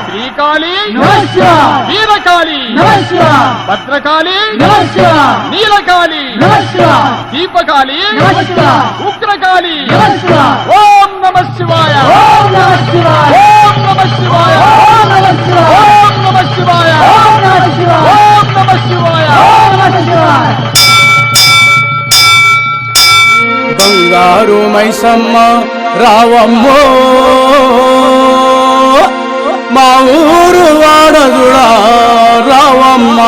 శ్రీకాళి వీరకాళి భద్రకాళి నీలకాళి దీపకాళి ఉగ్రకాళి ఓం నమః శివాయ ఓం నమః శివాయ ఓం నమః శివాయ ఓం నమః శివాయ ఓం నమః శివాయ ఓం నమః శివాయ ఓం నమః శివాయ ఓం నమః శివాయ. బంగారు మైసమ్మ రావమ్మో మా ఊరు వాడదుడా రావమ్మ.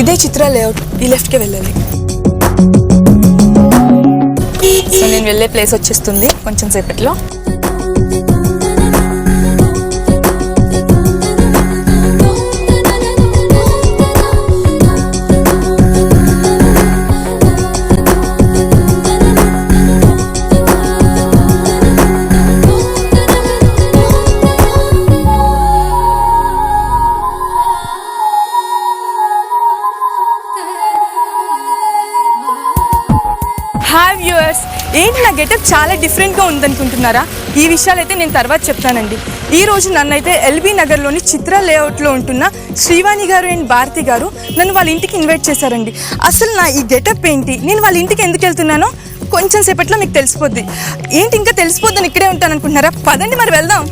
ఇదే చిత్ర లేఅవుట్. ఈ లెఫ్ట్కి వెళ్ళాలి. సో నేను వెళ్ళే ప్లేస్ వచ్చేస్తుంది కొంచెం సేపట్లో. హాయ్ వ్యూవర్స్, ఏంటి నా గెటప్ చాలా డిఫరెంట్గా ఉందనుకుంటున్నారా? ఈ విషయాలు అయితే నేను తర్వాత చెప్తానండి. ఈరోజు నన్నైతే ఎల్బీ నగర్లోని చిత్ర లేఅవుట్లో ఉంటున్న శ్రీవాణి గారు అండ్ భారతి గారు నన్ను వాళ్ళ ఇంటికి ఇన్వైట్ చేశారండి. అసలు నా ఈ గెటప్ ఏంటి, నేను వాళ్ళ ఇంటికి ఎందుకు వెళ్తున్నానో కొంచెం సేపట్లో మీకు తెలిసిపోద్ది. ఏంటి ఇంకా తెలిసిపోద్దని ఇక్కడే ఉంటాను అనుకుంటున్నారా? పదండి మరి వెళ్దాం.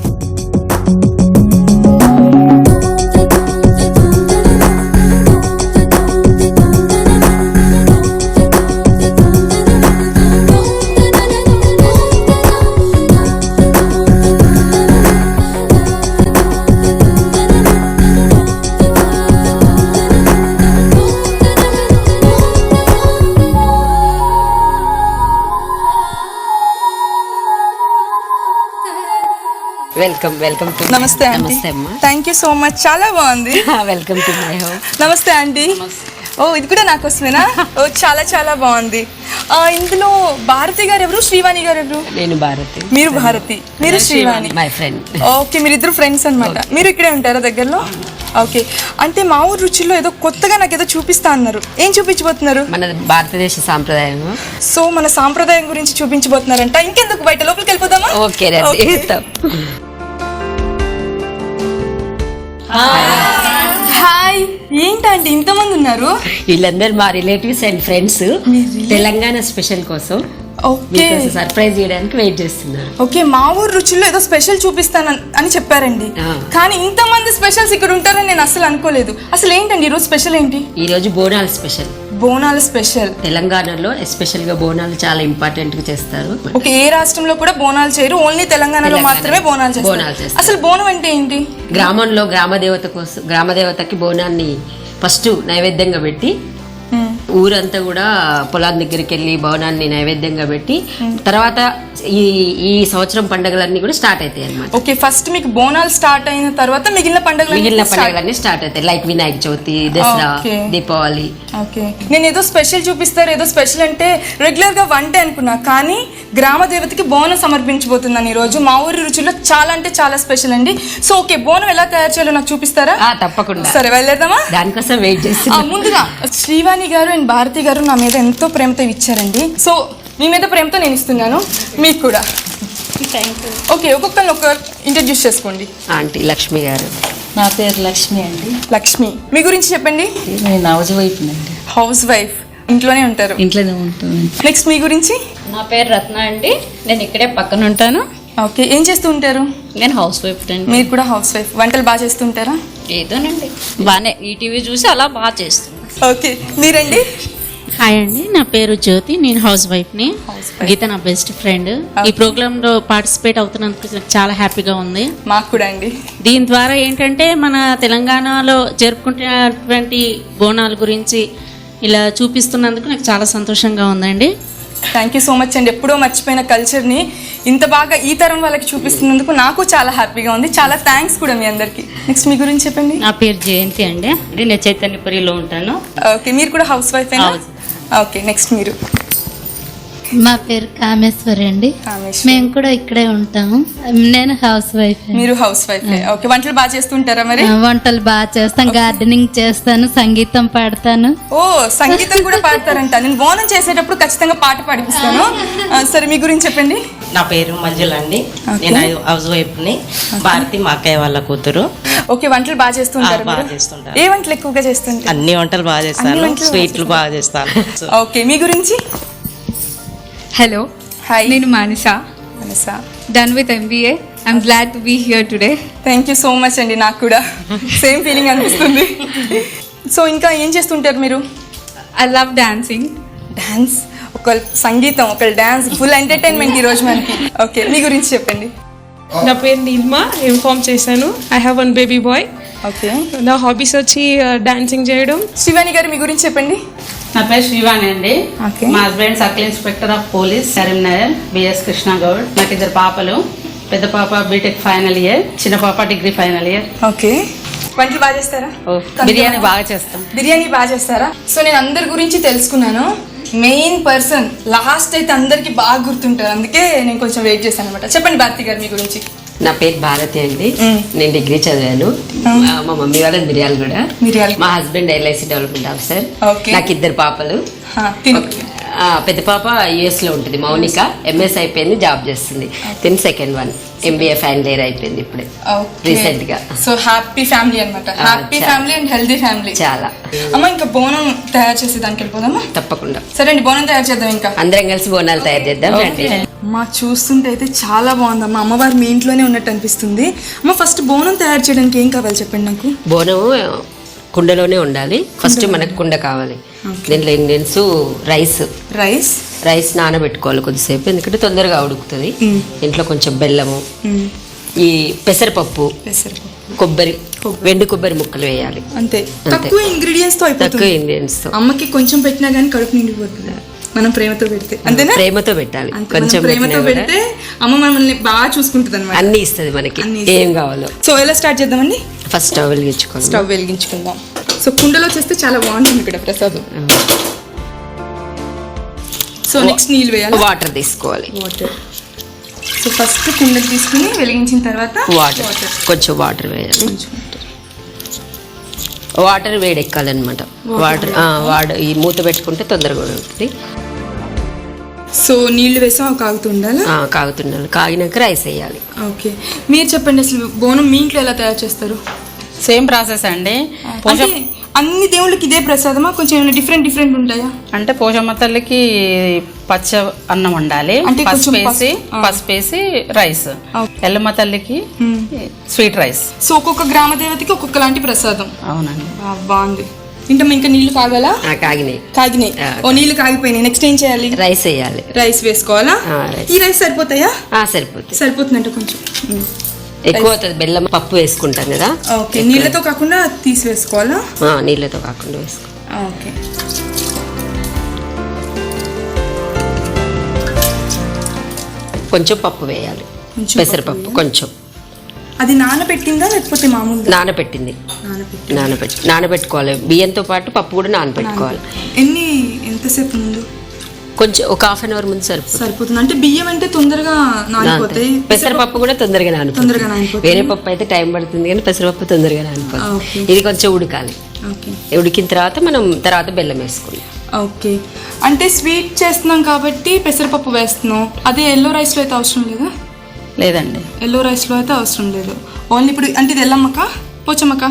Welcome to. నమస్తే aunty. Thank you so much, చాలా బాగుంది. Welcome to my home. నమస్తే ఆంటీ. ఓ ఇది కూడా నాకోసమేనా? ఓ చాలా చాలా బాగుంది. ఇందులో భారతి గారు ఎవరు, శ్రీవాణి గారు ఎవరు? నేను భారతి. మీరు భారతి, మీరు శ్రీవాణి. My friend. ఓకే, మీరిద్దరు ఫ్రెండ్స్ అన్నమాట. మీరు ఇక్కడే ఉంటారా దగ్గరలో? ఓకే. అంటే మా ఊరు రుచిలో ఏదో కొత్తగా నాకు ఏదో చూపిస్తా అన్నారు. ఏం చూపించబోతున్నారు? మన భారతదేశ సాంప్రదాయం. సో మన సాంప్రదాయం గురించి చూపించబోతున్నారంట. ఇంకెందుకు, బయట లోపలికి వెళ్ళిపోదామా? ఓకే. హాయ్. ఏంటంటే ఇంతమంది ఉన్నారు? వీళ్ళందరూ మా relatives and friends. Telangana special కోసం ఓకే సర్ప్రైజ్ చేయడానికి వెయిట్ చేస్తున్నారు. ఓకే, మా ఊరు రుచుల్లో ఏదో స్పెషల్ చూపిస్తాను అని చెప్పారండి. కానీ ఇంతమంది స్పెషల్స్ ఇక్కడ ఉంటారని నేను అసలు అనుకోలేదు. అసలు ఏంటండి ఈరోజు స్పెషల్ ఏంటి? ఈ రోజు బోనాలు స్పెషల్. బోనాలు స్పెషల్. తెలంగాణలో ఎస్పెషల్ గా బోనాలు చాలా ఇంపార్టెంట్ గా చేస్తారు. ఓకే, ఏ రాష్ట్రంలో కూడా బోనాలు చేయరు, ఓన్లీ తెలంగాణలో మాత్రమే బోనాలు చేస్తారు. అసలు బోనం అంటే ఏంటి? గ్రామంలో గ్రామదేవతకి బోనాన్ని ఫస్ట్ నైవేద్యంగా పెట్టి ఊరంతా కూడా పొలాల దగ్గరికి వెళ్ళి భవనాన్ని నైవేద్యంగా పెట్టి తర్వాత ఈ సంవత్సరం పండుగలన్నీ కూడా స్టార్ట్ అవుతాయి అన్నమాట. ఓకే, ఫస్ట్ మీకు బోనాలు స్టార్ట్ అయిన తర్వాత మిగిలిన పండుగలన్నీ స్టార్ట్ అవుతాయి. లైక్ వినాయక చవితి, దసరా, దీపావళి. ఓకే, నేను ఏదో స్పెషల్ చూపిస్తారు, ఏదో స్పెషల్ అంటే రెగ్యులర్ గా వంటే అనుకున్నా, కానీ గ్రామ దేవతకి బోనం సమర్పించబోతున్నాను ఈ రోజు. మా ఊరి రుచిలో చాలా అంటే చాలా స్పెషల్ అండి. సో ఓకే, బోనం ఎలా తయారు చేయాలో నాకు చూపిస్తారా? తప్పకుండా. సరే వెళ్ళేద్దామా? దానికోసం వెయిట్ చేసి ముందుగా శ్రీవాణి గారు అండ్ భారతి గారు నా మీద ఎంతో ప్రేమతో ఇచ్చారండి. సో మీ మీద ప్రేమతో నేను ఇస్తున్నాను, మీకు కూడా. ఓకే, ఒక్కొక్కరిని ఇంట్రడ్యూస్ చేసుకోండి. ఆంటీ లక్ష్మి గారు. నా పేరు లక్ష్మి అండి. లక్ష్మి, మీ గురించి చెప్పండి. నేను హౌస్ వైఫ్ అండి. హౌస్ వైఫ్, ఇంట్లోనే ఉంటారు? ఇంట్లోనే ఉంటాను. నెక్స్ట్ మీ గురించి? నా పేరు రత్న అండి, నేను ఇక్కడే పక్కన ఉంటాను. ఓకే, ఏం చేస్తూ ఉంటారు? నేను హౌస్ వైఫ్ అండి. మీరు కూడా హౌస్ వైఫ్. వంటలు బాగా చేస్తుంటారా? ఏదోనండి, బాగానే ఈ టీవీ చూసి అలా బాగా చేస్తాను. ఓకే, మీరండి? హాయ్ అండి, నా పేరు జ్యోతి, నేను హౌస్ వైఫ్ని. గీత నా బెస్ట్ ఫ్రెండ్. ఈ ప్రోగ్రాంలో పార్టిసిపేట్ అవుతున్నందుకు నాకు చాలా హ్యాపీగా ఉంది. మాకు కూడా అండి. దీని ద్వారా ఏంటంటే మన తెలంగాణలో జరుపుకుంటున్నటువంటి బోనాల గురించి ఇలా చూపిస్తున్నందుకు నాకు చాలా సంతోషంగా ఉందండి. థ్యాంక్ యూ సో మచ్ అండి. ఎప్పుడో మర్చిపోయిన కల్చర్ని ఇంత బాగా ఈ తరం వాళ్ళకి చూపిస్తున్నందుకు నాకు చాలా హ్యాపీగా ఉంది. చాలా థ్యాంక్స్ కూడా మీ అందరికి. నెక్స్ట్ మీ గురించి చెప్పండి. నా పేరు జయంతి అండి, నేను చైతన్యపురిలో ఉంటాను. ఓకే, మీరు కూడా హౌస్ వైఫ్? ఓకే, నెక్స్ట్ మీరు? మా పేరు కామేశ్వరి అండి. కామేశ్వరి. మేము కూడా ఇక్కడే ఉంటాము. నేను హౌస్ వైఫ్. మీరు హౌస్ వైఫ్. ఓకే, వంటలు బాగా చేస్తుంటారా మరి? వంటలు బాగా చేస్తాను, గార్డెనింగ్ చేస్తాను, సంగీతం పాడతాను. ఓ, సంగీతం కూడా పాడతారంట. నేను బోనం చేసేటప్పుడు ఖచ్చితంగా పాట పాడిపిస్తాను. సరే, మీ గురించి చెప్పండి. నా పేరు మంజుల అండి. Okay. నేను హౌస్ వైఫ్ ని. భారతి మా అక్కయ్య వాళ్ళ కూతురు. ఓకే, వంటలు బాగా చేస్తుంటారు. బాగా చేస్తుంటారు. ఏ వంటలు ఎక్కువగా చేస్తుంటారు? అన్ని వంటలు బాగా అన్ని చేస్తాను, వంటలు స్వీట్లు బాగా చేస్తాను. ఓకే, మీ గురించి? హలో, హాయ్, నేను మానిసా. మనసా. Done with MBA. I'm glad to be here today. Thank you so much అండి. నాకు కూడా సేమ్ ఫీలింగ్ అనిపిస్తుంది. సో ఇంకా ఏం చేస్తుంటారు మీరు? I love dancing. డాన్స్, ఒక సంగీతం, ఒక డాన్స్, ఫుల్ ఎంటర్టైన్మెంట్ ఈ రోజు మనకి. ఓకే, మీ గురించి చెప్పండి. నా పేరు నీల్మా, ఇన్ఫార్మ్ చేశాను. I have one baby bye. Okay, నా హాబీస్ వచ్చి డాన్సింగ్ చేయడం. శివాని గారు, మీ గురించి చెప్పండి. నా పేరు శ్రీవాణి అండి. ఓకే. మా husband circle inspector of police Karimnagar, BS Krishna Goud. నాకు 2 పాపలు. పెద్ద పాప బీటెక్ ఫైనల్ ఇయర్, చిన్న పాప డిగ్రీ ఫైనల్ ఇయర్. ఓకే, వంటలు బాగా చేస్తారా? బిర్యానీ బాగా చేస్తాం. బిర్యానీ బాగా చేస్తారా? సో నేను అందరి గురించి తెలుసుకున్నాను. మెయిన్ పర్సన్ లాస్ట్ అయితే అందరికి బాగా గుర్తుంటారు, అందుకే నేను కొంచెం వెయిట్ చేశాను అనమాట. చెప్పండి భారతి గారు, మీ గురించి. నా పేరు భారతి అండి. నేను డిగ్రీ చదివాను. మా మమ్మీ వాళ్ళ మిర్యాల కూడా. మా హస్బెండ్ LIC డెవలప్మెంట్ ఆఫీసర్. నాకు 2 పాపలు. పెద్ద పాప US లో ఉంటుంది, మౌనిక. MS అయిపోయింది, జాబ్ చేస్తుంది. తిని second one MBA final year అయిపోయింది ఇప్పుడే రీసెంట్ గా. సో హ్యాపీ ఫ్యామిలీ అన్నమాట. Happy family and healthy family. చాలా. అమ్మ, ఇంకా బోనం తయారు చేసే దానికి వెళ్ళిపోదామా? తప్పకుండా. సరే అండి, బోనం తయారు చేద్దాం. ఇంకా అందరం కలిసి బోనాలు తయారు చేద్దాం రండి. అమ్మ, చూస్తుంటే అయితే చాలా బాగుందమ్మా. అమ్మవారు మీ ఇంట్లోనే ఉన్నట్టు అనిపిస్తుంది. అమ్మ, ఫస్ట్ బోనం తయారు చేయడానికి ఏం కావాలి చెప్పండి నాకు. బోనము కుండలోనే ఉండాలి. ఫస్ట్ మనకు కుండ కావాలి. దీంట్లో ఇంగ్రీడియంట్స్ రైస్ నానబెట్టుకోవాలి కొద్దిసేపు, ఎందుకంటే తొందరగా ఉడుకుతుంది. ఇంట్లో కొంచెం బెల్లము, ఈ పెసరపప్పు, కొబ్బరి, వెండి కొబ్బరి ముక్కలు వేయాలి. అంతే. తక్కువ ఇంగ్రీడియంట్స్ తో అమ్మకి కొంచెం పెట్టినా గానీ కడుపు నిండిపోతుంది, మనం ప్రేమతో పెడితే. అంతేనా? ప్రేమతో పెట్టాలి. కొంచెం ప్రేమతో పెడితే అమ్మ మనల్ని బాగా చూసుకుంటుంది అన్నమాట. అన్ని ఇస్తుంది మనకి, ఏం కావాలో. సో ఎలా స్టార్ట్ చేద్దామండి? First stove వెలిగించుకుందాం. సో కుండలో చేస్తే చాలా బాగుంటుంది ఇక్కడ ప్రసాదం. సో నెక్స్ట్ నీళ్ళు వేయాలి, వాటర్ తీసుకోవాలి. సో ఫస్ట్ కుండలు తీసుకుని వెలిగించిన తర్వాత కొంచెం వాటర్ వేయాలి. వాటర్ వేడెక్కాలన్నమాట. వాటర్ ఈ మూత పెట్టుకుంటే తొందరగా ఉడుకుతుంది. సో నీళ్లు వేసాం, కాగుతుండాలి. కాగినాక రైస్ వేయాలి. ఓకే, మీరు చెప్పండి, అసలు బోనం మీ ఇంట్లో ఎలా తయారు చేస్తారు? సేమ్ ప్రాసెస్ అండి. అన్ని దేవుళ్ళకి ఇదే ప్రసాదమా, కొంచెం ఏమైనా డిఫరెంట్ ఉంటాయా? అంటే పోషమ్మ తల్లికి పచ్చ అన్నం వండాలి, పసుపేసి రైస్. ఎల్లమ్మ తల్లికి స్వీట్ రైస్. సో ఒక్కొక్క గ్రామ దేవతకి ఒక్కొక్క లాంటి ప్రసాదం. అవునండి. బాగుంది. ఇంకా నీళ్లు కాగాలా? కాగినాయి. ఓ, నీళ్లు కాగిపోయినాయి. నెక్స్ట్ ఏం చేయాలి? రైస్ వేయాలి. రైస్ వేసుకోవాలా? ఈ రైస్ సరిపోతాయా? సరిపోతుందంటే కొంచెం ఎక్కువ అవుతుంది. బెల్లం పప్పు వేసుకుంటాం కదా. ఓకే, నీళ్ళతో కాకుండా తీసి వేసుకోవాలా? నీళ్ళతో కాకుండా వేసుకో. ఓకే, కొంచెం పప్పు వేయాలి, పెసరపప్పు కొంచెం. అది నానబెట్టిందా లేకపోతే మామూలు? నానబెట్టుకోవాలి. బియ్యంతో పాటు పప్పు కూడా నానబెట్టుకోవాలి. ఎంతసేపు ముందు? కొంచెం ఒక ½ అవర్ ముందు సరిపోతుంది. అంటే బియ్యం అంటే తొందరగా నానిపోతాయి, పెసరపప్పు కూడా తొందరగా నానిపోతుంది. వేరే పప్పు అయితే టైం పడుతుంది, కానీ పెసరపప్పు తొందరగా నానిపోతుంది. ఇది కొంచెం ఉడకాలి. ఉడికిన తర్వాత మనం బెల్లం వేసుకుందాం. ఓకే, అంటే స్వీట్ చేస్తున్నాం కాబట్టి పెసరపప్పు వేస్తున్నాం. అదే ఎల్లో రైస్ లో అయితే అవసరం లేదా? లేదండి, ఎల్లో రైస్ లో అయితే అవసరం లేదు. ఓన్లీ ఇప్పుడు అంటే ఇది ఎల్లమ్మక పోచమ్మక?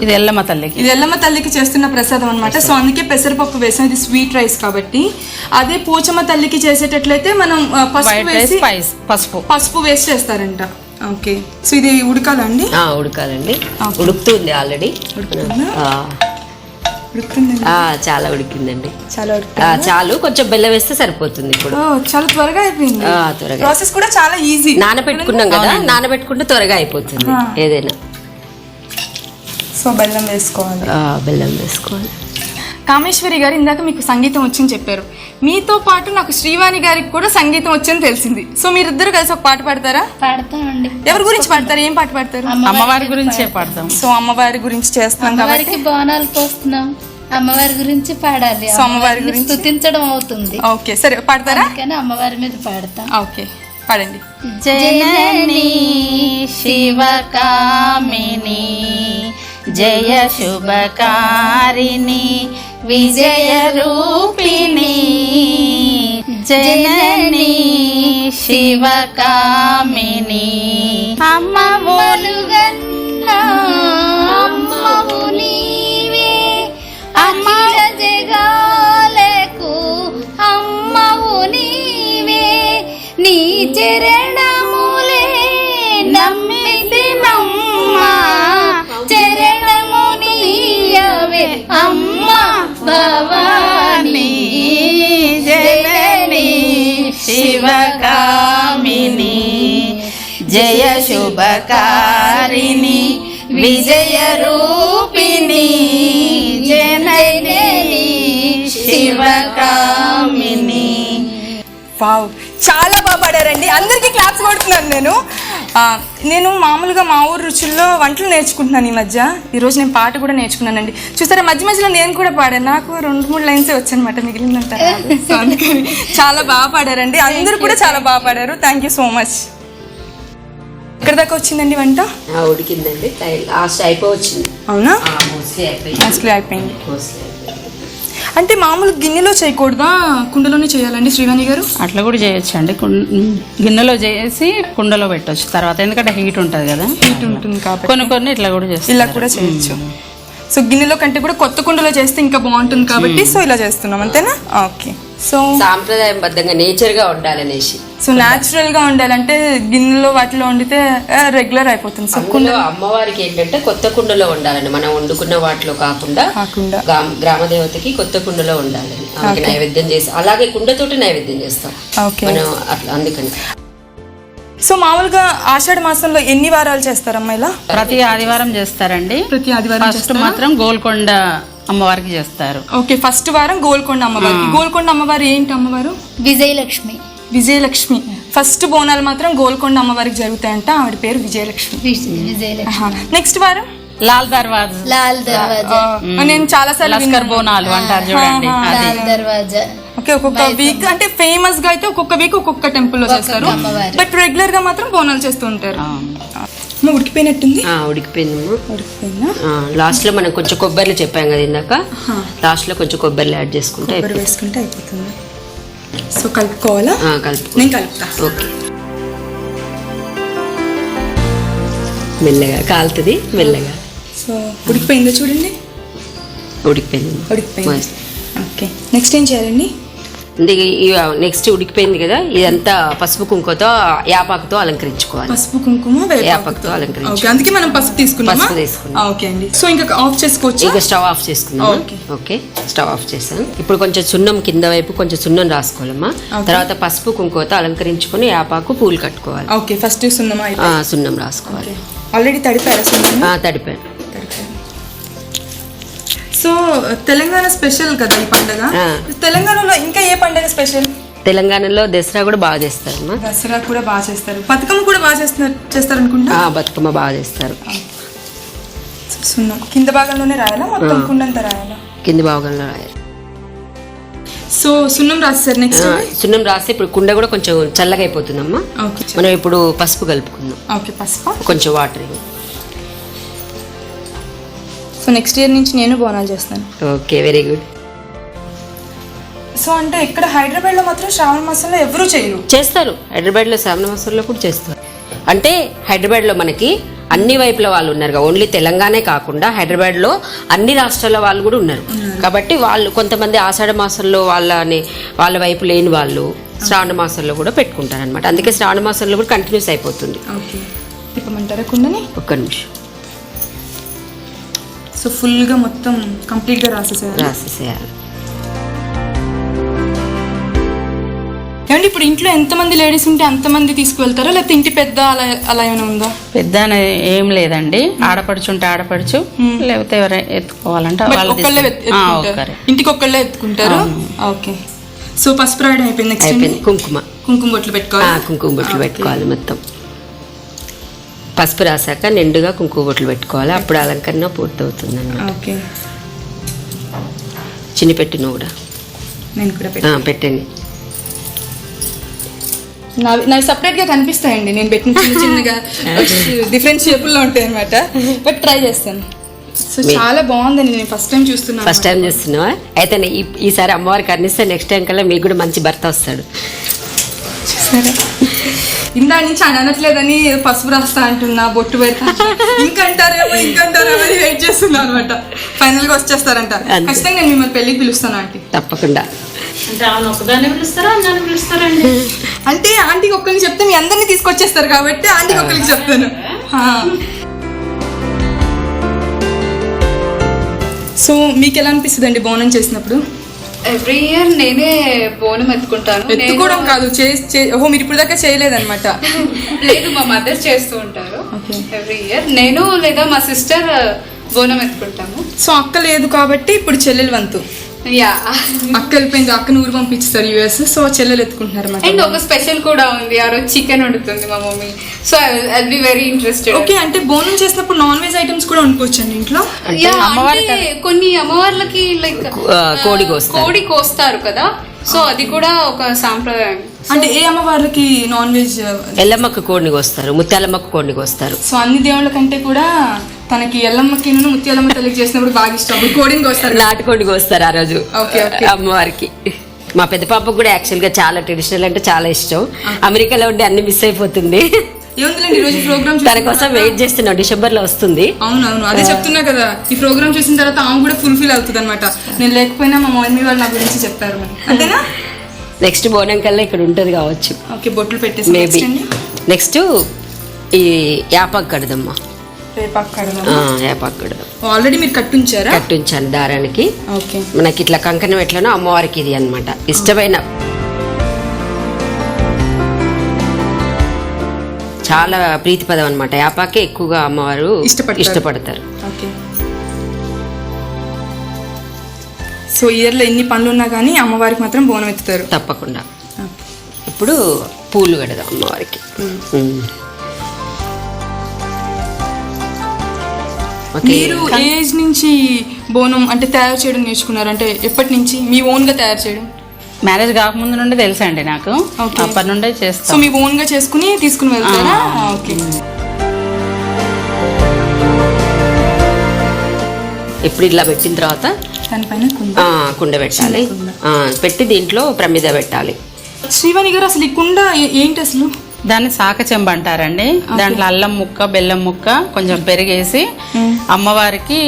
ఇది ఎల్లమ్మ తల్లికి. ఇది ఎల్లమ్మ తల్లికి చేస్తున్న ప్రసాదం అనమాట. సో అందుకే పెసరపప్పు వేసాం, ఇది స్వీట్ రైస్ కాబట్టి. అదే పోచమ్మ తల్లికి చేసేటట్లయితే మనం పసుపు వేసి చేస్తారంట. ఓకే, సో ఇది ఉడకాలండి? ఉడకాలండి. ఉడుకుతుంది ఆల్రెడీ. చాలా ఉడికిందండి. చాలు, కొంచెం బెల్లం వేస్తే సరిపోతుంది. ఇప్పుడు చాలా త్వరగా అయిపోయింది. ప్రాసెస్ కూడా చాలా ఈజీ. నానబెట్టుకున్నాం కదా, నానబెట్టుకుంటే త్వరగా అయిపోతుంది ఏదైనా. సో బెల్లం వేసుకోవాలి. కామేశ్వరి గారు ఇందాక మీకు సంగీతం వచ్చని చెప్పారు. మీతో పాటు నాకు శ్రీవాణి గారికి కూడా సంగీతం వచ్చని తెలిసింది. సో మీరిద్దరు కలిసి ఒక పాట పాడతారా? పాడతామండి. ఎవరి గురించి పాడతారు? ఏం పాట పాడతారు? అమ్మవారి గురించే పాడతాం. సో అమ్మవారి గురించి చేస్తాం కాబట్టి బోనాలు పోస్తున్నాం. అమ్మవారి గురించి పాడాలి. సో అమ్మవారి గురించి స్తుతించడం అవుతుంది. ఓకే సరే పాడతారా? కానీ అమ్మవారి మీద పాడతాం. ఓకే పాడండి. జననీ శివకామిని జయ శుభకారిణి విజయ రూపిణి జననీ శివకామిని అమ్మములుగన్నా అమ్మవు నీవే అఖిల జగాలకు అమ్మవు నీవే నీ చరణములే నమ్మితి నమ్మా చరణము నీయవే అమ్మ భవాని జననీ శివకామిని జయ శుభకారిణి విజయ రూపిణి జననీ శివకామిని. వావ్ చాలా బాగా పాడారండి. అందరికీ క్లాప్స్ కొడుతున్నాను నేను మామూలుగా మా ఊరు రుచుల్లో వంటలు నేర్చుకుంటున్నాను ఈ మధ్య. ఈరోజు నేను పాట కూడా నేర్చుకున్నానండి. చూసారా మధ్య మధ్యలో నేను కూడా పాడాను. నాకు 2-3 లైన్సే వచ్చనమాట, మిగిలినంత సో అందుకని చాలా బాగా పాడారండి. అందరూ కూడా చాలా బాగా పాడారు. Thank you so much. ఎక్కడ దాకా వచ్చిందండి వంట? ఉడికిందండి, లాస్ట్ అయిపోవచ్చింది. అవునా? మోస్ట్లీ అయిపోయింది. అంటే మామూలు గిన్నెలో చేయకూడదా, కుండలోనే చేయాలండి శ్రీవాణి గారు? అట్లా కూడా చేయొచ్చు అండి. గిన్నెలో చేసి కుండలో పెట్టొచ్చు తర్వాత, ఎందుకంటే హీట్ ఉంటుంది కదా. హీట్ ఉంటుంది కాబట్టి కొన్ని ఇట్లా కూడా చేస్తాం. ఇలా కూడా చేయొచ్చు. సో గిన్నెలో కంటే కూడా కొత్త కుండలో చేస్తే ఇంకా బాగుంటుంది కాబట్టి సో ఇలా చేస్తున్నాం అంతేనా? ఓకే. సో సాంప్రదాయబద్ధంగా నేచర్ గా ఉండాలనేసి, సో న్యాచురల్ గా ఉండాలంటే గిన్నెలో వాటిలో వండితే రెగ్యులర్ అయిపోతుంది. సో కుండలో అమ్మవారికి ఏంటంటే కొత్త కుండలో ఉండాలండి, మనం వండుకున్న వాటిలో కాకుండా గ్రామ దేవతకి కొత్త కుండలో ఉండాలని ఆమెకి నైవేద్యం చేసి, అలాగే కుండతోటి నైవేద్యం చేస్తాం మనం అట్లా. అందుకని సో మామూలుగా ఆషాఢ మాసంలో ఎన్ని వారాలు చేస్తారమ్మా ఇలా? ప్రతి ఆదివారం చేస్తారండి. ప్రతి ఆదివారం ఫస్ట్ మాత్రం గోల్కొండ అమ్మవారికి చేస్తారు. ఓకే, ఫస్ట్ వారం గోల్కొండ అమ్మవారికి. గోల్కొండ అమ్మవారు ఏంటి అమ్మవారు? విజయలక్ష్మి. విజయలక్ష్మి. ఫస్ట్ బోనాలు మాత్రం గోల్కొండ అమ్మవారికి జరుగుతాయంట. ఆవిడ పేరు విజయలక్ష్మి. నెక్స్ట్ వారం లాల్ దర్వాజా. లాల్ దర్వాజా నేను చాలా సార్లు బోనాలు అంటారు చూడండి. లాల్ దర్వాజా. ఓకే, ఒక్కొక్క వీక్ అంటే ఫేమస్ గా అయితే ఒక్కొక్క వీక్ ఒక్కొక్క టెంపుల్ లో చేస్తారు, బట్ రెగ్యులర్ గా మాత్రం బోనాలు చేస్తూ ఉంటారు. ఉడికిపోయినట్టుంది. ఉడికిపోయిందా? లాస్ట్ లో మనం కొంచెం కొబ్బరిలో చెప్పాం కదా ఇందాక, లాస్ట్ లో కొంచెం కొబ్బరిలో యాడ్ చేసుకుంటే అయిపోతుంది. సో కలుపుకోవాలా? నేను కలుపుతా. ఓకే, మెల్లగా కాలుతుంది మెల్లగా. సో ఉడికిపోయిందో చూడండి. ఉడికిపోయింది. ఓకే, నెక్స్ట్ ఏం చేయాలండి? నెక్స్ట్ ఉడికిపోయింది కదా, ఇదంతా పసుపు కుంకుమతో యాపాకుతో అలంకరించుకోవాలి. పసుపు కుంకుమ యాపాకుతో అలంకరించుకోవాలి. అందుకే మనం పసుపు తీసుకున్నాం. ఓకే అండి. సో ఇంకా ఆఫ్ చేసుకోవచ్చు. ఇక స్టవ్ ఆఫ్ చేసుకుందాం. ఓకే, స్టవ్ ఆఫ్ చేసాను. ఇప్పుడు కొంచెం సున్నం కింద వైపు కొంచెం సున్నం రాసుకోవాలమ్మా. తర్వాత పసుపు కుంకుమతో అలంకరించుకొని యాపాకు పూలు కట్టుకోవాలి. ఓకే, ఫస్ట్ సున్నం రాసుకోవాలి. ఆల్రెడీ తడిపారా? తడిపాను. సో తెలంగాణ స్పెషల్ కదా ఈ పండుగ. తెలంగాణలో ఇంకా ఏ పండుగ స్పెషల్? తెలంగాణలో దసరా కూడా బాగా చేస్తారు. దసరా కూడా బాగా చేస్తారు. బతుకమ్మ కూడా బాగా చేస్తారు అనుకుంటా. బతుకమ్మ బాగా చేస్తారు. సున్నం కింద భాగంలోనే రాయాలా, మొత్తం కుండంతా రాయాలా? కింద భాగంలో రాయాలి. సో సున్నం రాస్తారు. నెక్స్ట్ సున్నం రాస్తే ఇప్పుడు కుండ కూడా కొంచెం చల్లగా అయిపోతుందమ్మా. మనం ఇప్పుడు పసుపు కలుపుకుందాం. ఓకే, పసుపు కొంచెం వాటర్. సో నెక్స్ట్ ఇయర్ నుంచి నేను బోనాలు చేస్తాను. Okay, very good. సో అంటే ఇక్కడ హైదరాబాద్ లో మాత్రం శ్రావణ మాసంలో ఎవరు చేయరు. చేస్తారు, హైదరాబాద్ లో శ్రావణ మాసంలో కూడా చేస్తారు. అంటే హైదరాబాద్ లో మనకి అన్ని వైపుల వాళ్ళు ఉన్నారు, ఓన్లీ తెలంగాణే కాకుండా హైదరాబాద్ లో అన్ని రాష్ట్రాల వాళ్ళు కూడా ఉన్నారు. కాబట్టి వాళ్ళు కొంతమంది ఆషాఢ మాసంలో వాళ్ళ వైపు లేని వాళ్ళు శ్రావణ మాసంలో కూడా పెట్టుకుంటారు అనమాట. అందుకే శ్రావణ మాసంలో కూడా కంటిన్యూస్ అయిపోతుంది. ఒక్క నిమిషం. సో ఫుల్ గా మొత్తం కంప్లీట్ గా రాసేసేయాలి. ఏమంటే ఇప్పుడు ఇంట్లో ఎంతమంది లేడీస్ ఉంటే అంతమంది తీసుకువెళ్తారా, లేకపోతే ఇంటి పెద్ద అలా ఏమైనా ఉందా? పెద్ద ఏం లేదండి. ఆడపడుచు ఉంటే ఆడపడుచు, లేకపోతే ఎవరైనా ఎత్తుకోవాలంటే ఇంటికి ఒక్కళ్ళే ఎత్తుకుంటారు. ఓకే. సో పసుపు రాయడం అయిపోయింది. నెక్స్ట్ కుంకుమ బొట్లు పెట్టుకోవాలి. కుంకుమ బొట్లు పెట్టుకోవాలి. మొత్తం పసుపు రాసాక నిండుగా కుంకుమ బొట్లు పెట్టుకోవాలి. అప్పుడు అలంకరణ పూర్తవుతుంది అన్నమాట. ఓకే. చిన్ని పెట్టి నువ్వు కూడా నేను కూడా పెట్టండి. నాకు సపరేట్ గా కనిపిస్తాయండి, నేను పెట్టిన చిన్న చిన్నగా డిఫరెంట్ షేపుల్లో ఉంటాయి అనమాట. బట్ ట్రై చేస్తాను. సో చాలా బాగుందండి, నేను ఫస్ట్ టైం చూస్తున్నాను. ఫస్ట్ టైం చూస్తున్నావా? అయితే ఈసారి అమ్మవారికి అందిస్తే నెక్స్ట్ టైం కల్లా మీకు కూడా మంచి భర్త వస్తాడు. సరే, ఇందా నుంచి అనట్లేదని పసుపు రాస్తా అంటున్నా, బొట్టు పెడతా, ఇంకంటారేమో అని వెయిట్ చేస్తున్నా అనమాట. ఫైనల్ గా వచ్చేస్తారంట. ఖచ్చితంగా నేను మిమ్మల్ని పెళ్లికి పిలుస్తాను ఆంటీ. తప్పకుండా. అంటే ఆమె ఒకదాన్ని పిలుస్తారా అన్నాన్ని పిలుస్తారండి? అంటే ఆంటీకి ఒక్కరికి చెప్తే మీ అందరినీ తీసుకొచ్చేస్తారు కాబట్టి ఆంటీకి ఒక్కరికి చెప్తాను. సో మీకు ఎలా అనిపిస్తుంది అండి బోనం చేసినప్పుడు? ఎవ్రీ ఇయర్ నేనే బోనం ఎత్తుకుంటాను. ఎత్తుకోవడం కాదు, ఓహో మీరు ఇప్పుడు దాకా చేయలేదన్నమాట. లేదు, మా మదర్ చేస్తూ ఉంటారు ఎవ్రీ ఇయర్. నేను లేదా మా సిస్టర్ బోనం ఎత్తుకుంటాము. సో అక్క లేదు కాబట్టి ఇప్పుడు చెల్లెలు వంతు. యా, అక్క వెళ్ళిపోయింది, అక్కను ఊరు పంపిస్తారు US. సో చెల్లెలు ఎత్తుకుంటున్నారు. అండ్ ఒక స్పెషల్ కూడా ఉంది, ఆ రోజు చికెన్ వండుతుంది మా mummy. So I be very interested. Okay, అంటే బోనం చేసినప్పుడు నాన్ వెజ్ ఐటమ్స్ కూడా వండుకోవచ్చు అండి ఇంట్లో? అంటే కొన్ని అమ్మవార్లకి లైక్ కోడి కోస్తారు కదా, సో అది కూడా ఒక సాంప్రదాయం. అంటే ఏ అమ్మవార్లకి నాన్ వెజ్? ఎల్లమ్మకు కోడిని కోస్తారు, ముత్యాలమ్మకు కోడిని కోస్తారు. సో అన్ని దేవుళ్ళ కంటే కూడా తనకి ఎల్లమ్మకి ముత్యాలమ్మ తల్లికి చేసినప్పుడు బాగా ఇష్టం, కోడిని కోస్తారు, నాటుకోడిని కోస్తారు ఆ రోజు అమ్మవారికి. మా పెద్ద పాపకు కూడా యాక్చువల్ గా చాలా ట్రెడిషనల్ అంటే చాలా ఇష్టం. అమెరికాలో ఉండి అన్ని మిస్ అయిపోతుంది. తన కోసం వెయిట్ చేస్తున్నాం, డిసెంబర్ లో వస్తుంది. అవునవును, అదే చెప్తున్నా కదా, ఈ ప్రోగ్రామ్ చూసిన తర్వాత ఆమె కూడా ఫుల్ఫిల్ అవుతుంది అనమాట. నేను లేకపోయినా మా మమ్మీ వాళ్ళు నా గురించి చెప్తారు. అంతేనా? నెక్స్ట్ బోనం కల్లా ఇక్కడ ఉంటది కావచ్చు. ఓకే, బొట్లు పెట్టేసి మేబీ నెక్స్ట్ ఈ యాపాకు కడదమ్మా. యాపాకు కడదాం. ఆల్రెడీ మీరు కట్టుంచారా? కట్టుంచాను దారానికి. ఓకే, మనకి ఇట్లా కంకణం ఎట్లనో అమ్మవారికి ఇది అన్నమాట ఇష్టమైన. చాలా ప్రీతిపదం అనమాట. యాపాకే ఎక్కువగా అమ్మవారు ఇష్టపడతారు. సో ఇయర్ లో ఎన్ని పనులు ఉన్నా కానీ అమ్మవారికి మాత్రం బోనం ఎత్తుతారు తప్పకుండా. ఇప్పుడు పూలు కడదాం అమ్మవారికి. మీరు ఏజ్ నుంచి బోనం అంటే తయారు చేయడం నేర్చుకున్నారు? అంటే ఎప్పటి నుంచి మీ ఓన్ గా తయారు చేయడం? మ్యారేజ్ కాకముందు నుండి తెలుసా అండి నాకు, అప్పటి నుండే చేస్తాను. సో మీ ఓన్ గా తీసుకుని వెళ్తారా? ఓకే. ఇప్పుడు ఇట్లా పెట్టిన తర్వాత కుండ పెట్టాలి. పెట్టి దీంట్లో ప్రమిద పెట్టాలి. శ్రీవాణి గారు, అసలు ఈ కుండ ఏంటి అసలు? దాన్ని సాక చెంబ అంటారండి. దాంట్లో అల్లం ముక్క, బెల్లం ముక్క, కొంచెం పెరిగేసి అమ్మవారికి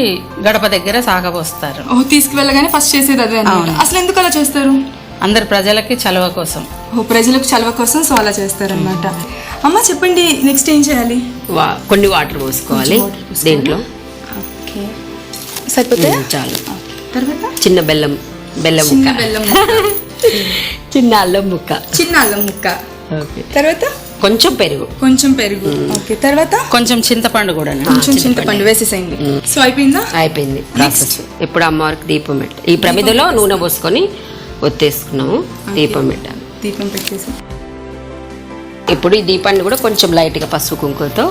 గడప దగ్గర సాగపోస్తారు. తీసుకువెళ్ళగానే ఫస్ట్ చేసేది అదే. అసలు ఎందుకు అలా చేస్తారు? అందరు ప్రజలకి చలవ కోసం. ప్రజలకు చలవ కోసం, సో అలా చేస్తారు అన్నమాట. అమ్మ చెప్పండి, నెక్స్ట్ ఏం చేయాలి? కొన్ని వాటర్ పోసుకోవాలి దీంట్లో. సరిపోతే చాలు. తర్వాత చిన్న బెల్లం ముక్క, చిన్న అల్లం ముక్క. తర్వాత కొంచెం పెరుగు. ఓకే. తర్వాత కొంచెం చింతపండు కూడా. చింతపండు వేసేసేయండి. సో అయిపోయింది ప్రాసెస్. ఇప్పుడు అమ్మవారికి దీపం పెట్టాలి. ఈ ప్రమిదలో నూనె పోసుకొని ఒత్తేసుకున్నాము. దీపం పెట్టాలి. దీపం పెట్టేసి ఇప్పుడు ఈ దీపాన్ని కూడా కొంచెం లైట్ గా పసుపు కుంకుమతో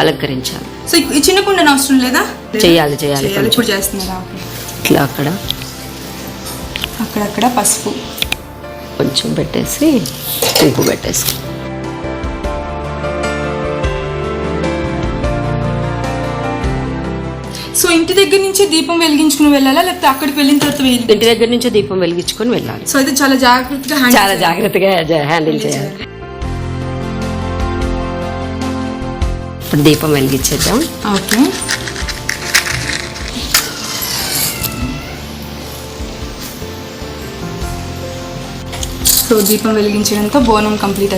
అలంకరించాలి. సో ఈ చిన్న కుండ అవసరం లేదా? చేయాలి. ఇప్పుడు చేస్తున్నారా? ఇట్లా అక్కడక్కడ పసుపు కొంచెం పెట్టేసి కుంకుమ పెట్టేసి సో ఇంటి దగ్గర నుంచి దీపం వెలిగించుకుని వెళ్ళాలా, లేకపోతే అక్కడికి వెళ్ళిన తర్వాత? ఇంటి దగ్గర నుంచి దీపం వెలిగించుకొని వెళ్ళాలి. సో అయితే చాలా జాగ్రత్తగా హ్యాండిల్ చేయాలి. ఇప్పుడు దీపం వెలిగించేద్దాం. ఓకే. సో దీపం వెలిగించడంతో బోనం కంప్లీట్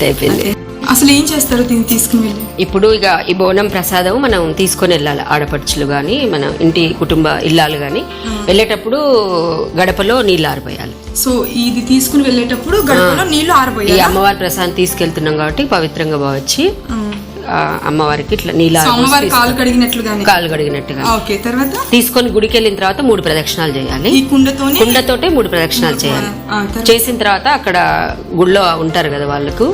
అయిపోయింది. అసలు ఏం చేస్తారు దీన్ని తీసుకుని వెళ్ళి? ఇప్పుడు ఇక ఈ బోనం ప్రసాదం మనం తీసుకొని వెళ్ళాలి. ఆడపడుచులు కానీ మన ఇంటి కుటుంబ ఇల్లాలు కానీ వెళ్ళేటప్పుడు గడపలో నీళ్ళు ఆరిపోయాలి. సో ఇది తీసుకుని వెళ్ళేటప్పుడు గడపలో నీళ్లు ఆరిపోయాలి. ఈ అమ్మవారి ప్రసాదం తీసుకెళ్తున్నాం కాబట్టి పవిత్రంగా భావించి అమ్మవారికి ఇట్లా నీళ్ళ సో అమ్మవారి కాలు కడిగినట్లుగానే కాలు కడిగినట్టుగా ఓకే. తర్వాత తీసుకొని గుడికి వెళ్ళిన తర్వాత 3 ప్రదక్షిణాలు చేయాలి. ఈ కుండతోటే 3 ప్రదక్షిణాలు చేయాలి. చేసిన తర్వాత అక్కడ గుళ్ళో ఉంటారు కదా వాళ్ళకి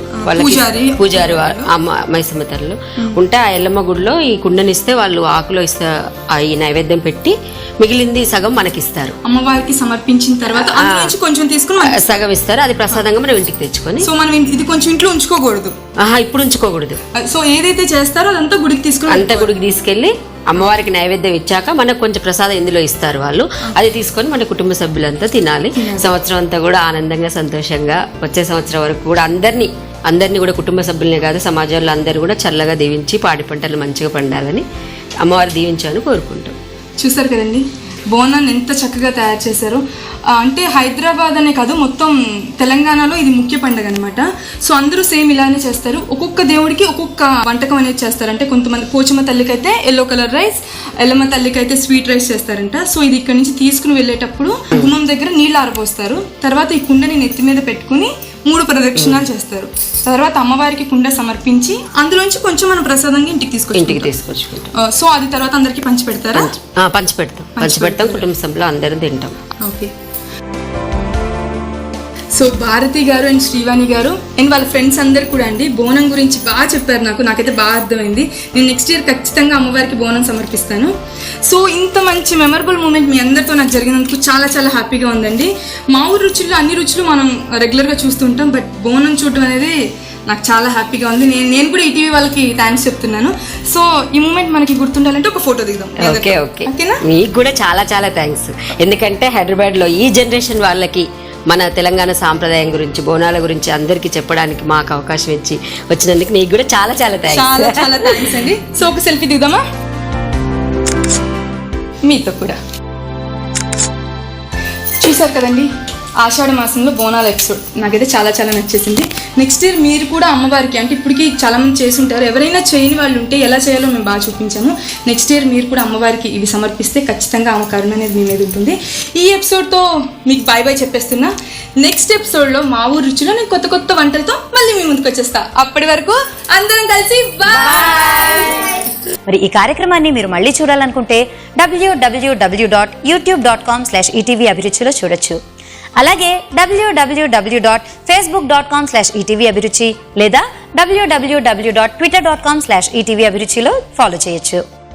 పూజారి అమ్మ మైసమ్మ తల్లు ఉంటే ఆ ఎల్లమ్మ గుడిలో ఈ కుండనిస్తే వాళ్ళు ఆకులో ఇస్తే ఈ నైవేద్యం పెట్టి మిగిలింది సగం మనకిస్తారు. అమ్మవారికి సమర్పించిన తర్వాత కొంచెం తీసుకుని సగం ఇస్తారు. అది ప్రసాదంగా మనం ఇంటికి తెచ్చుకొని. సో మనం ఇది కొంచెం ఇంట్లో ఉంచుకోకూడదు. ఇప్పుడు ఉంచుకోకూడదు. సో ఏదైతే చేస్తారో అదంతా గుడికి తీసుకుని అంతా గుడికి తీసుకెళ్లి అమ్మవారికి నైవేద్యం ఇచ్చాక మనకు కొంచెం ప్రసాదం ఇందులో ఇస్తారు వాళ్ళు. అది తీసుకొని మన కుటుంబ సభ్యులంతా తినాలి. సంవత్సరం అంతా కూడా ఆనందంగా సంతోషంగా వచ్చే సంవత్సరం వరకు కూడా అందరినీ కూడా కుటుంబ సభ్యులనే కాదు సమాజంలో అందరూ కూడా చల్లగా దీవించి పాడి పంటలు మంచిగా పండాలని అమ్మవారు దీవించాలని కోరుకుంటాం. చూసారు కదండి బోనాన్ని ఎంత చక్కగా తయారు చేశారు. అంటే హైదరాబాద్ అనే కాదు మొత్తం తెలంగాణలో ఇది ముఖ్య పండుగ అనమాట. సో అందరూ సేమ్ ఇలానే చేస్తారు. ఒక్కొక్క దేవుడికి ఒక్కొక్క వంటకం అనేది చేస్తారు. అంటే కొంతమంది పోచమ్మ తల్లికి అయితే ఎల్లో కలర్ రైస్, ఎల్లమ్మ తల్లికి అయితే స్వీట్ రైస్ చేస్తారంట. సో ఇది ఇక్కడ నుంచి తీసుకుని వెళ్ళేటప్పుడు గుమ్మం దగ్గర నీళ్ళు ఆరబోస్తారు. తర్వాత ఈ కుండని నెత్తి మీద పెట్టుకుని 3 ప్రదక్షిణాలు చేస్తారు. తర్వాత అమ్మవారికి కుండ సమర్పించి అందులోంచి కొంచెం మనం ప్రసాదంగా ఇంటికి తీసుకొచ్చుకుంటాం. సో అది తర్వాత అందరికి పంచి పెడతారా? పంచి పెడతాం కుటుంబ సభ్యులు అందరం తింటాం. ఓకే. సో భారతి గారు అండ్ శ్రీవాణి గారు అండ్ వాళ్ళ ఫ్రెండ్స్ అందరు కూడా అండి బోనం గురించి బాగా చెప్పారు. నాకైతే బాగా అర్థమైంది. నేను నెక్స్ట్ ఇయర్ ఖచ్చితంగా అమ్మవారికి బోనం సమర్పిస్తాను. సో ఇంత మంచి మెమరబుల్ మూమెంట్ మీ అందరితో నాకు జరిగినందుకు చాలా చాలా హ్యాపీగా ఉందండి. మా ఊరు రుచుల్లో అన్ని రుచులు మనం రెగ్యులర్గా చూస్తుంటాం, బట్ బోనం చూడడం అనేది నాకు చాలా హ్యాపీగా ఉంది. నేను కూడా ఈటీవీ వాళ్ళకి థ్యాంక్స్ చెప్తున్నాను. సో ఈ మూమెంట్ మనకి గుర్తుండాలంటే ఒక ఫోటో దిగుదాం. ఓకేనా? మీకు కూడా చాలా చాలా థ్యాంక్స్. ఎందుకంటే హైదరాబాద్లో ఈ జనరేషన్ వాళ్ళకి మన తెలంగాణ సాంప్రదాయం గురించి బోనాల గురించి అందరికీ చెప్పడానికి మాకు అవకాశం వచ్చినందుకు మీకు కూడా చాలా చాలా థ్యాంక్స్ అండి. సో ఒక సెల్ఫీ దిగుదామా మీతో కూడా? చూసారు కదండి ఆషాఢ మాసంలో బోనాల ఎపిసోడ్ నాకైతే చాలా చాలా నచ్చేసింది. నెక్స్ట్ ఇయర్ మీరు కూడా అమ్మవారికి అంటే ఇప్పటికి చాలా మంది చేసి ఉంటారు, ఎవరైనా చేయని వాళ్ళు ఉంటే ఎలా చేయాలో మేము బాగా చూపించాము. నెక్స్ట్ ఇయర్ మీరు కూడా అమ్మవారికి ఇవి సమర్పిస్తే ఖచ్చితంగా ఆమె కరుణ అనేది మీ మీద ఉంటుంది. ఈ ఎపిసోడ్తో మీకు బాయ్ చెప్పేస్తున్నా. నెక్స్ట్ ఎపిసోడ్లో మా ఊరు రుచిలో నేను కొత్త కొత్త వంటలతో మళ్ళీ మీ ముందుకు వచ్చేస్తా. అప్పటి వరకు అందరం కలిసి బాయ్. మరి ఈ కార్యక్రమాన్ని మీరు మళ్ళీ చూడాలనుకుంటే www.youtube.com/ETV అభిరుచిలో చూడొచ్చు. అలాగే www.facebook.com/ETV అభిరుచి లేదా www.twitter.com/ETV అభిరుచిలో ఫాలో చేయొచ్చు.